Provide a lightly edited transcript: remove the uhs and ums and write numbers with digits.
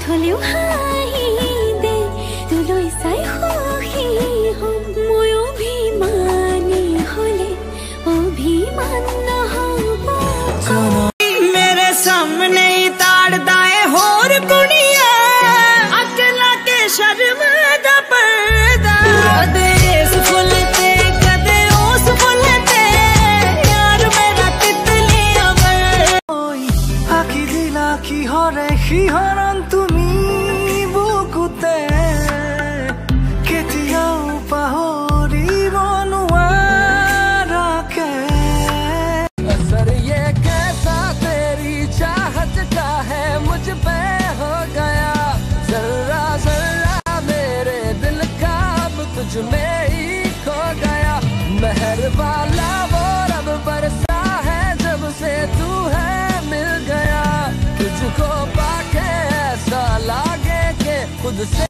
হ'লেও হাঁহি দে তোলৈ চাই সুখী হ'ম মই অভিমানী হ'লে অভিমান নহ'ব मेरे सामने ही ताड़दा है होर कुड़िया अकला के शर्म दा पर्दा कदे इस फुल ते कदे उस फुल ते यार मेरा तितलियां बर आखी दिला की हरे हिहरन तुमी बुकुते केतियाও पाहरिब নোৱাৰা के असर ये कैसा तेरी चाहत का है मुझ पे हो गया जर्रा जर्रा मेरे दिल का अब तुझ में ही खो गया मेहर वाला वो रब बरसा है जब से तू है मिल गया तुझको पाके ऐसा लागे के खुद से